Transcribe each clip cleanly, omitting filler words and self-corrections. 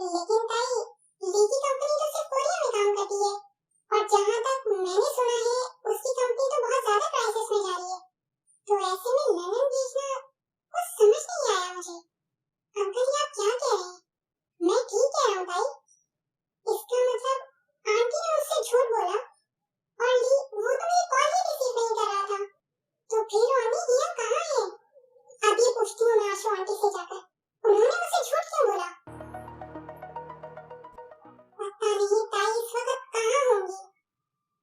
लेकिन ताई, ली की कंपनी तो सिर्फ कोरिया में काम करती है और जहाँ तक मैंने सुना है उसकी कंपनी तो बहुत ज्यादा क्राइसिस में जा रही है। तो ऐसे में लंदन भेजना कुछ समझ नहीं आया मुझे। अंकल ये आप क्या कह रहे हैं? मैं ठीक कह रहा हूँ ताई। इसका मतलब आंटी ने मुझसे झूठ बोला और ली वो तो मेरी कॉल ही रिसीव नहीं कर रहा था। तो फिर ओनी हिया कहाँ है? अब ये पूछती हूँ मैं आशु आंटी से जाकर, उन्होंने मुझसे झूठ क्यों बोला? पता नहीं ताई इस वक्त कहाँ होंगी।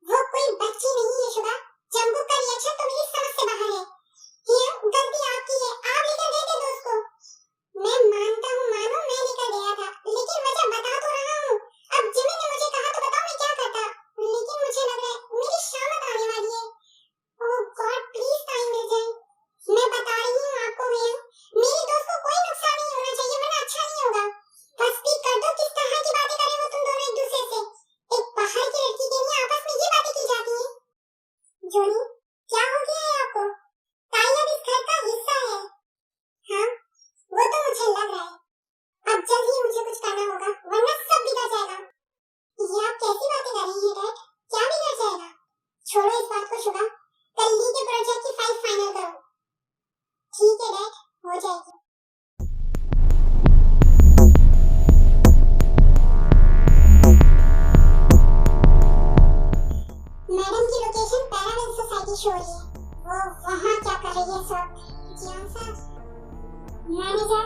वो कोई बच्ची नहीं है शुभा। जंबू का रिएक्शन तो मेरी समझ से बाहर है। हिया गलती आपकी है, आप लेकर गए थे दोस्त को। मैं मानता हूँ मानो मैं लेकर गया था, लेकिन वजह बता तो रहा हूँ। अब जिमी ने मुझे कहा तो बताओ मैं क्या करता, लेकिन मुझे लग रहा है मेरी शामत आने वाली है। ओह गॉड प्लीज टाइम मिल जाए। मैं बता रही हूँ आपको भैया, मेरी दोस्त को कोई नुकसान नहीं होना चाहिए वरना अच्छा नहीं होगा। बस स्पीक कर दो किस तरह की बातें कर रहे हो तुम दोनों एक दूसरे से। एक बाहर की लड़की के लिए आपस में ये बातें की जाती हैं। जोनी क्या हो गया है आपको? ताई अब इस घर का हिस्सा है। हाँ वो तो मुझे लग रहा है। अब जल्द ही मुझे कुछ करना होगा वरना सब बिगड़ जाएगा। ये आप कैसी बातें कर रही हैं डैड? क्या बिगड़ जाएगा? छोड़ो इस बात को शुभा, कल ली के प्रोजेक्ट की फाइल फाइनल करो। ठीक है डैड, हो जाएगी। मैडम की लोकेशन पैरावेल सोसाइटी शो रही है। वो वहाँ क्या कर रही है सब? जियान सर, मैनेजर,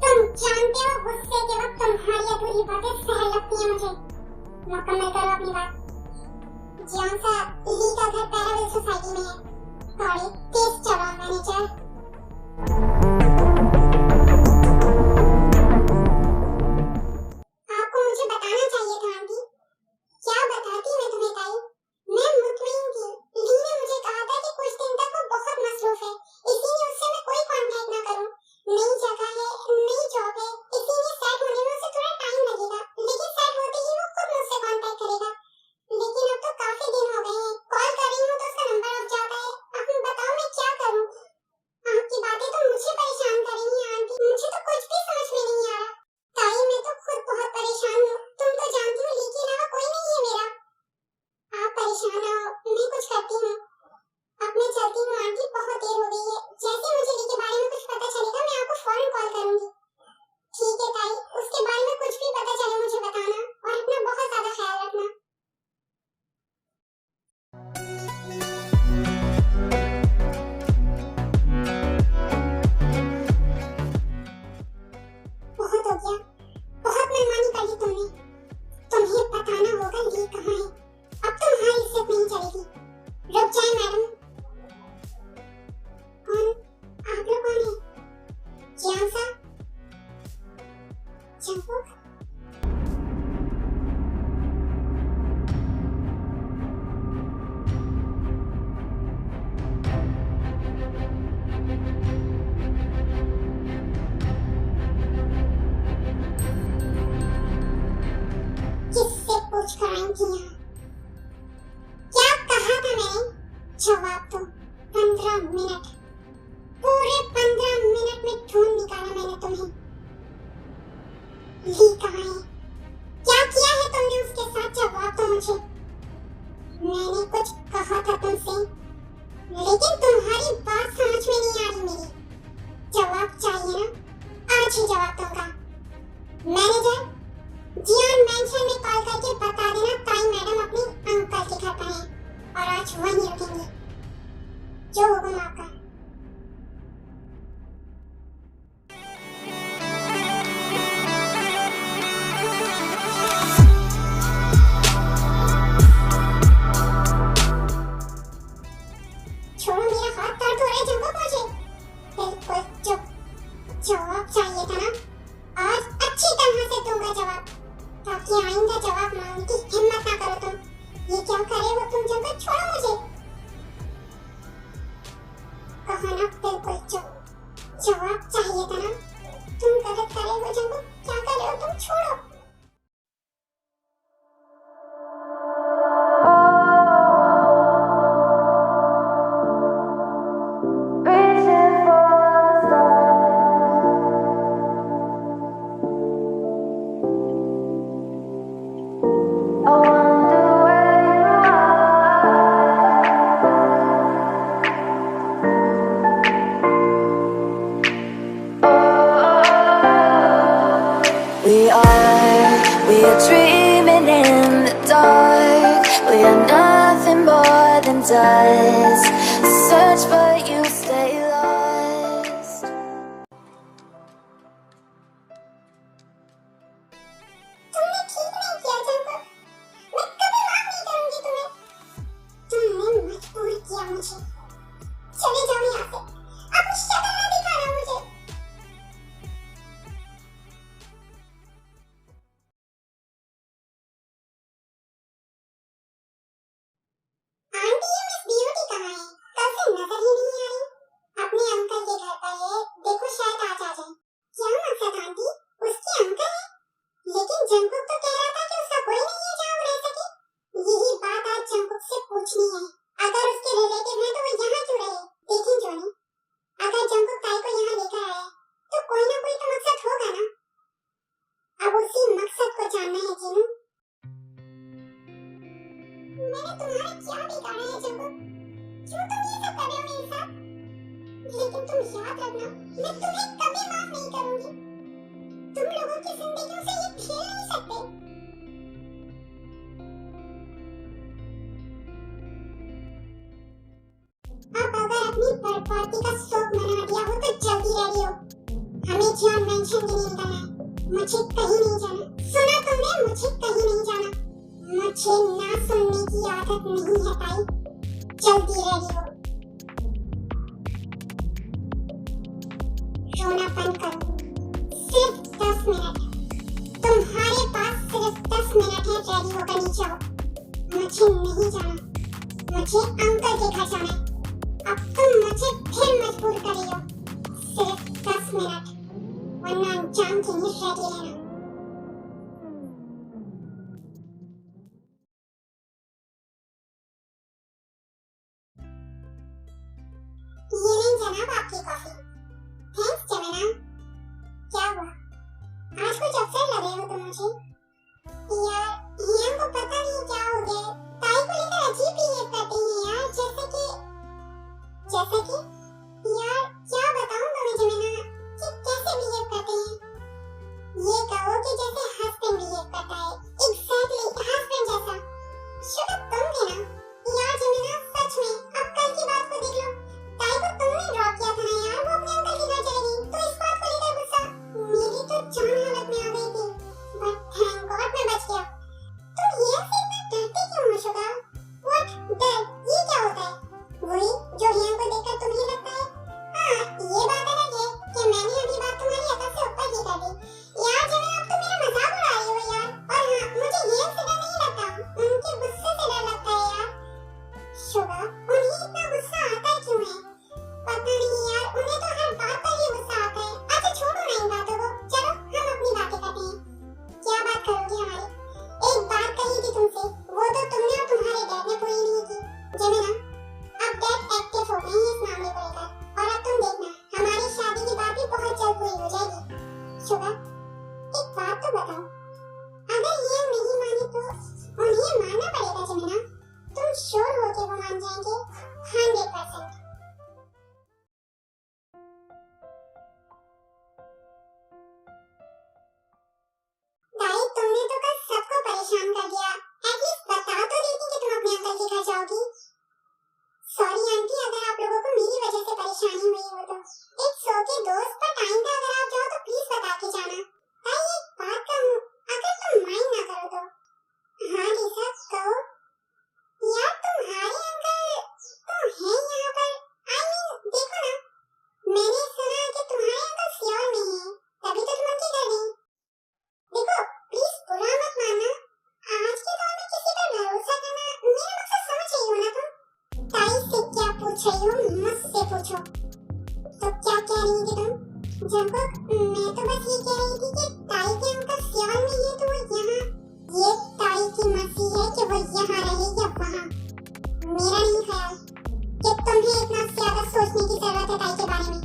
तुम जानते हो गुस्से के वक्त तुम्हारी अधूरी बातें सहल लगती हैं मुझे। मुकम्मल करो अपनी बात। जियान सर, ली का घर पैरावेल सोसाइटी में है। थोड़ी तेज चलो मैनेजर। आपको मुझे बताना चाहिए था आंटी। क्या बताती मैं तुम्हें ताई? मैं मुतमईन थी। ली ने मुझे कहा था कि कुछ दिन तक वो बहुत मसरूफ है, इसीलिए उससे मैं कोई कांटेक्ट ना करूं। नई जगह है, नई जॉब है, इसीलिए सेट होने में उसे थोड़ा टाइम लगेगा, लेकिन सेट होते ही वो खुद मुझसे कांटेक्ट करेगा। लेकिन अब तो काफी दिन हो गए हैं, कॉल कर रही हूँ तो उसका नंबर ऑफ जाता है। अब बताओ मैं क्या करूं? आपकी बातें तो मुझे परेशान कर रही हैं आंटी, मुझे तो कुछ भी समझ में नहीं आ रहा। ताई मैं तो खुद बहुत परेशान हूँ, तुम तो जानती हो ली के अलावा कोई नहीं है मेरा। आप परेशान ना हो, मैं कुछ करती हूँ। अब मैं चलती हूँ आंटी, बहुत देर हो गई है। जैसे मुझे ली के बारे में कुछ पता चलेगा मैं आपको फौरन कॉल करूंगी। ठीक है ताई, उसके बारे में कुछ भी पता चले मुझे बताना और अपना बहुत ज्यादा ख्याल रखना। बहुत हो गया, बहुत मनमानी कर ली तुमने। तुम्हें बताना होगा ली कहाँ है। अब तुम्हारी इज्जत नहीं चलेगी। रुक जाए मैडम। कौन? आप लोग कौन हैं? जियान सर? जंबू? किससे पूछ कर आई थी यहाँ? क्या कहा था मैंने? जवाब दो। 15 मिनट, पूरे 15 मिनट में ढूंढ निकाला मैंने तुम्हें। ली कहाँ है? क्या किया है तुमने उसके साथ? जवाब दो मुझे। मैंने कुछ कहा था तुमसे, लेकिन तुम्हारी बात समझ में नहीं आ रही मेरी। जवाब चाहिए ना? आज ही जवाब दूंगा। मैनेजर, जियान मेंशन में कॉल करके बता देना ताई मैडम अपने अंकल के घर पर हैं और आज वहीं रुकेंगे। जो हुक्म आपका। छोड़ो, मेरा हाथ दर्द हो रहा है जंबू मुझे। बिल्कुल चुप। जवाब चाहिए था ना? आज अच्छी तरह से दूंगा जवाब, ताकि आइंदा जवाब मांगने की हिम्मत ना करो तुम। ये क्या कर रहे हो तुम जंबू? छोड़ो मुझे। कहा ना बिल्कुल चुप। जवाब चाहिए था ना? तुम गलत कर रहे हो जंबू, क्या कर रहे हो तुम? छोड़ो। are. We are dreaming in the dark. We are nothing more than dust. Search but you stay lost. तुमने ठीक नहीं किया जंगल, मैं कभी माफ नहीं करूंगी तुम्हें। तुमने मजबूर किया मुझे। चले जाओ यहाँ से, अपनी शक्ल ना दिखाना मुझे। आंटी ये मिस ब्यूटी कहाँ है? कल से नजर ही नहीं आई। अपने अंकल के घर पर है, देखो शायद आज आ जाए। क्या मकसद आंटी? उसके अंकल है, लेकिन जंगकुक तो कह रहा था कि उसका कोई नहीं है जहाँ वो रह सके। यही बात आज जंगकुक से पूछनी है। अगर उसके रिलेटिव हैं तो वो यहाँ क्यों रहे? देखिए जोनी, अगर जंगकुक ताई को यहाँ लेकर आया तो कोई ना कोई तो मकसद होगा ना। अब उसी मकसद को जानना है जीनू। मैंने तुम्हारा क्या बिगाड़ा है जंगकुक? क्यों तुम ये सब कर रहे हो मेरे साथ? लेकिन तुम याद रखना, मैं तुम्हें कभी माफ नहीं करूंगी। तुम लोगों की जिंदगियों से ये खेल नहीं सकते। अब अगर अपनी बर्बादी का शौक मना दिया हो तो जल्दी रेडी हो। हमें जॉन मेंशन भी नहीं करना है। मुझे कहीं नहीं जाना। सुना तुमने? मुझे कहीं नहीं जाना। मुझे ना सुनने की आदत नहीं है ताई। जल्दी रेडी हो। रोना बंद करो। सिर्फ 10 मिनट। तुम्हारे पास सिर्फ 10 मिनट है रेडी होकर नीचे आओ। मुझे नहीं जाना। मुझे अंकल के घर जाना है। अब तुम मुझे फिर मजबूर कर रही हो। सिर्फ 10 मिनट, वरना अंजाम के लिए रेडी रहना। ये नहीं जनाब आपकी कॉफी। थैंक्स जमेना। क्या हुआ? आज कुछ अपसेट लग रहे हो तुम मुझे। यार हियन को पता नहीं क्या हो गया। ताई को लेकर अजीब बिहेव करते हैं यार, जैसे कि यार क्या बताऊं तुम्हें जमेना कि कैसे बिहेव करते हैं। ये कहो कि जैसे हस्बैंड बिहेव करता है। एग्जैक्टली हस्बैंड जैसा। शुद्ध तुम भी ना। यार जमेना सच में, अब कल की बात को देख लो। ताई को तुमने ड्रॉप किया था ना यार, वो अपने अंकल के घर चली गई। तो इस बात को लेकर गुस्सा? मेरी तो जान हालत में आ गई थी, बट थैंक गॉड मैं बच गया। तुम ये से इतना डरते क्यों हो शुदा? व्हाट डर? ये क्या होता है? वही जो हियन को देखकर तुम्हें लगता है। हाँ ये बात अलग है कि मैंने अभी बात तुम्हारी अकल से ऊपर की कर दी। यार जमेना अब तो मेरा मजाक उड़ा रही हो यार। और हाँ मुझे हियन से डर नहीं लगता, उनके गुस्से से डर लगता है यार। शुदा उन्हें इतना गुस्सा आता क्यों है? पता नहीं यार, उन्हें तो हर बात पर ही गुस्सा आता है। अच्छा छोड़ो ना इन बातों को, चलो हम अपनी बातें करते हैं। क्या बात करोगी हमारी? एक बात कही थी तुमसे, वो तो तुमने और तुम्हारे डैड ने पूरी नहीं की। जमेना अब डैड एक्टिव हो गए हैं इस मामले को लेकर, और अब तुम देखना हमारी शादी की बात भी बहुत जल्द पूरी हो जाएगी। शुदा एक बात तो बताओ, अगर ये नहीं माने तो उन्हें मानना पड़ेगा जमेना। तुम श्योर हो कि वो मान जाएंगे? 100%। ताई तुमने तो कल सबको परेशान कर दिया। एटलीस्ट बता तो देती कि तुम अपने अंकल के घर जाओगी। सॉरी आंटी अगर आप लोगों को मेरी वजह से परेशानी हुई हो तो। इट्स ओके दोस्त, पर टाइम पे अगर आप जाओ तो प्लीज बता के जाना। ताई एक बात कहूं, अगर तुम माइंड ना करो तो। हाँ लिसा कहो। यार तुम्हारे अंकल तो हैं यहाँ पर। आई मीन देखो ना, मैंने सुना कि तुम्हारे अंकल सियोल में हैं, तभी तो तुम उनके घर गई। देखो प्लीज बुरा मत मानना, आज के दौर में किसी पर भरोसा करना, मेरा मकसद समझ रही हो ना तुम? ताई से क्या पूछ रही हो? मुझसे पूछो। तो क्या कह रही थी तुम? जंगकुक मैं तो बस ये कह रही थी कि ताई के अंकल सियोल में है तो वो यहाँ, ये ताई की मर्जी है कि वो यहाँ रहे या वहाँ। मेरा नहीं ख्याल कि तुम्हें इतना ज्यादा सोचने की जरूरत है ताई के बारे में।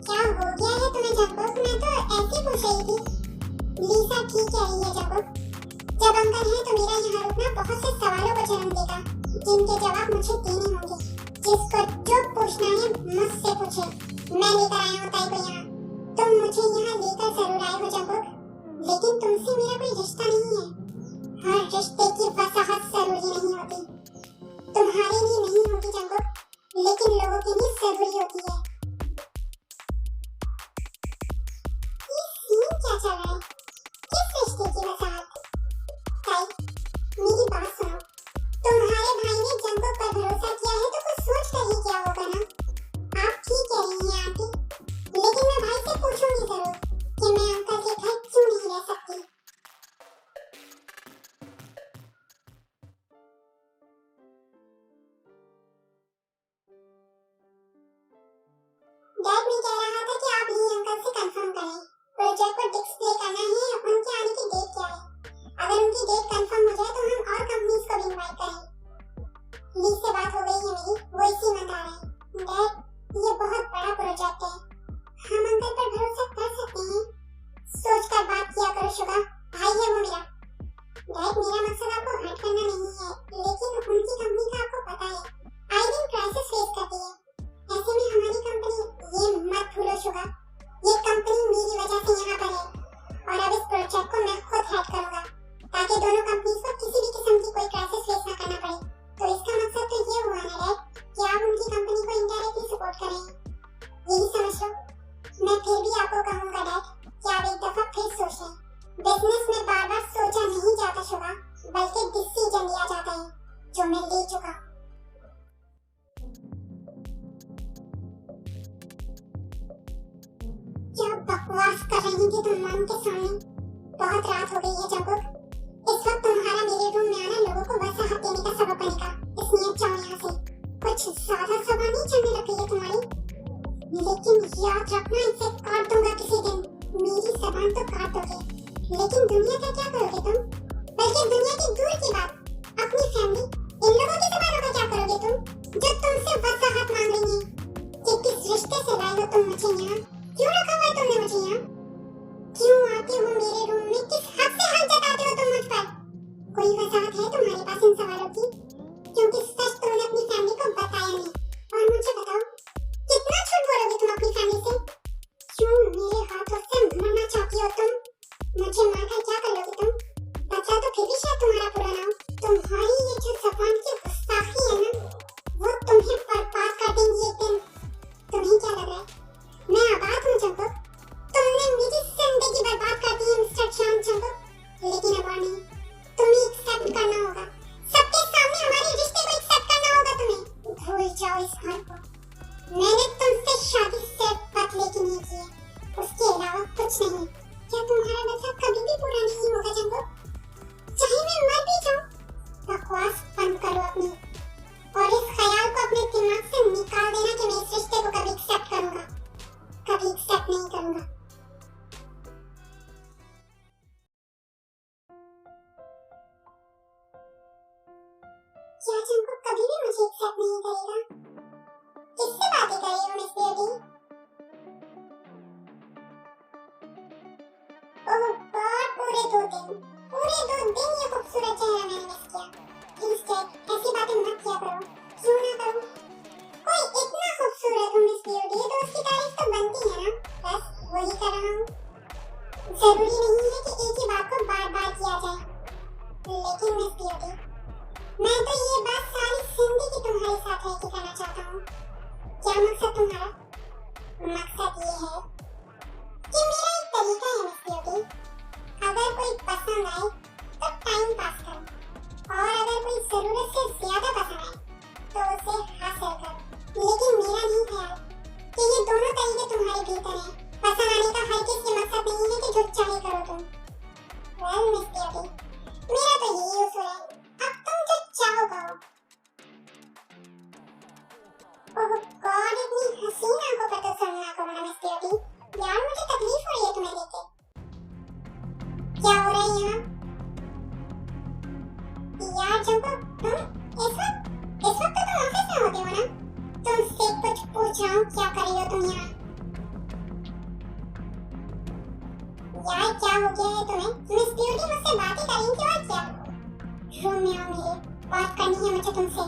क्या हो गया है तुम्हें जंगकुक? मैं तो ऐसे पूछ रही थी। लिसा ठीक कह रही है जंगकुक। जब अंकल हैं तो मेरा यहाँ रुकना बहुत से सवालों को जन्म देगा, जिनके जवाब मुझे देने होंगे। जिसको जो पूछना है मुझसे पूछे। मैं लेकर आया हूँ ताई को यहाँ। तुम मुझे यहाँ लेकर जरूर आए हो जंगकुक, लेकिन तुमसे मेरा कोई रिश्ता नहीं है। हर रिश्ते की वसाहत जरूरी नहीं होती। तुम्हारे लिए नहीं होती जंगुक, लेकिन लोगों के लिए जरूरी होती है। ये सीन क्या चल रहा है? किस रिश्ते की वसाहत? ताई, मेरी बात सुनो। तुम्हारे भाई ने जंगुक पर भरोसा किया है तो कुछ सोच कर ही किया होगा ना। आप ठीक कह रही हैं आंटी, लेकिन मैं भाई से पूछूंगी जरूर कि मैं अंकल के घर क्यों नहीं रह सकती। डैड ने कह रहा था कि आप ही अंकल से कंफर्म करें प्रोजेक्ट को डिस्प्ले करना है, उनके आने की डेट क्या है। अगर उनकी डेट कंफर्म हो जाए तो हम और कंपनीज को भी इनवाइट करें। ली से बात हो गई है मेरी, वो इसी मंथ आ रहे हैं। डैड, ये बहुत बड़ा प्रोजेक्ट है, हम अंकल पर भरोसा कर सकते हैं? सोच कर बात किया करो शुगा, भाई है वो मेरा। डैड, मेरा मकसद आपको हर्ट करना नहीं है, लेकिन उनकी कंपनी का आपको पता है आई दिन क्राइसिस फेस करती है। ऐसे में हमारी कंपनी, ये मत भूलो शुगा, ये कंपनी मेरी वजह से यहाँ पर है और अब इस प्रोजेक्ट को मैं खुद हेड करूँगा ताकि दोनों कंपनीज को किसी भी किस्म की कोई क्राइसिस फेस ना करना पड़े। तो इसका मकसद तो ये हुआ ना डैड कि आप उनकी कंपनी को इनडायरेक्टली सपोर्ट कर रहे हैं, यही समझ लो। मैं फिर भी आपको कहूँगा डैड कि आप एक दफा फिर सोच लें। बिजनेस में बार बार सोचा नहीं जाता शुगा, बल्कि डिसीजन लिया जाता है, जो मैं ले चुका। क्या बकवास कर रही थी तुम मॉम के सामने? बहुत रात हो गई है जंगुक, इस वक्त तुम्हारा मेरे रूम में आना लोगों को वसाहत देने का सबब बनेगा, इसलिए जाओ यहाँ से। कुछ ज्यादा जबान नहीं चलने लग गई है तुम्हारी, लेकिन याद रखना इसे काट दूंगा किसी दिन। मेरी जबान तो काट दोगे, लेकिन दुनिया का क्या करोगे तुम? बल्कि दुनिया की दूर की बात, अपनी फैमिली, इन लोगों की जबानों का क्या करोगे तुम, जो तुमसे वसाहत मांग रही हैं? कि किस रिश्ते से लाए हो तुम मुझे यहाँ? क्यों रखा हुआ है तुमने मुझे यहाँ? क्यों आते हो मेरे रूम में? किस हद से हद जताते हो तुम मुझ पर? कोई वजाहत है तुम्हारे पास इन सवालों की? क्योंकि सच तुमने अपनी फैमिली को बताया नहीं। और मुझे बताओ, कितना झूठ बोलोगे तुम अपनी फैमिली से? क्यों मेरे हाथों से मरना चाहती हो तुम? मुझे मारकर क्या कर लोगे तुम? बचा तो फिर भी शायद तुम्हारा पूरा नाम। तुम्हारी ये जो ज़बान की गुस्ताखी है ना, वो तुम्हें बर्बाद कर देंगी एक दिन। तुम्हें क्या लग रहा है मैं आबाद हूँ जंगुक? तुमने मेरी जिंदगी बर्बाद कर दी है मिस्टर चांद जंगुक, लेकिन अब और नहीं, तुम्हें एक्सेप्ट करना होगा। सबके सामने हमारे रिश्ते को एक्सेप्ट करना होगा तुम्हें। भूल जाओ इस घर को। मैंने तुमसे शादी सिर्फ बदले की नहीं की है, उसके अलावा कुछ नहीं। क्या तुम्हारा मतलब कभी भी पूरा नहीं होगा जंगुक? चाहे मैं मर भी जाऊं? बकवास बंद करो अपनी, और इस ख्याल को अपने दिमाग से निकाल देना कि मैं इस रिश्ते को कभी एक्सेप्ट करूंगा। कभी एक्सेप्ट नहीं करूंगा। क्या जंगुक कभी भी मुझे एक्सेप्ट नहीं करेगा? किससे बातें कर रही हो मिस ब्यूटी? ओह गॉड, पूरे 2 दिन ये खूबसूरत चेहरा मैंने मिस किया। प्लीज डैड, ऐसी बातें मत किया करो। क्यों ना करूं? कोई इतना खूबसूरत हो मिस ब्यूटी तो उसकी तारीफ तो बनती है ना, बस वही कर रहा हूँ। जरूरी नहीं है कि एक ही बात को बार बार किया जाए, लेकिन मिस ब्यूटी मैं तो ये बात सारी जिंदगी तुम्हारे साथ रह के करना चाहता हूँ। क्या मकसद तुम्हारा? मकसद ये है कि मेरा एक तरीका है मिस ब्यूटी, अगर कोई पसंद आए तो टाइम पास करो, और अगर कोई जरूरत से ज्यादा पसंद आए तो उसे हासिल करो। लेकिन मेरा नहीं ख्याल कि ये दोनों तरीके तुम्हारे भीतर हैं। पसंद आने का हर किसी मकसद नहीं है कि जो चाहे करो तुम। वेल मिस ब्यूटी, मेरा तो यही उसूल है, अब तुम जो चाहो करो। ओह गॉड, इतनी हसीन आंखों पर तो सुनना करो ना मिस ब्यूटी। यार मुझे तकलीफ हो रही है तुम्हें देख के। क्या हो रहा है यहाँ? यार जंगुक, तुम इस वक्त तो तुम ऑफिस में होते हो ना? तुमसे कुछ पूछ रहा हूँ, क्या कर रही हो तुम यहाँ? यार क्या हो गया है तुम्हें? मिस ब्यूटी मुझसे बातें करेंगी और क्या? रूम में आओ मेरे, बात करनी है मुझे तुमसे।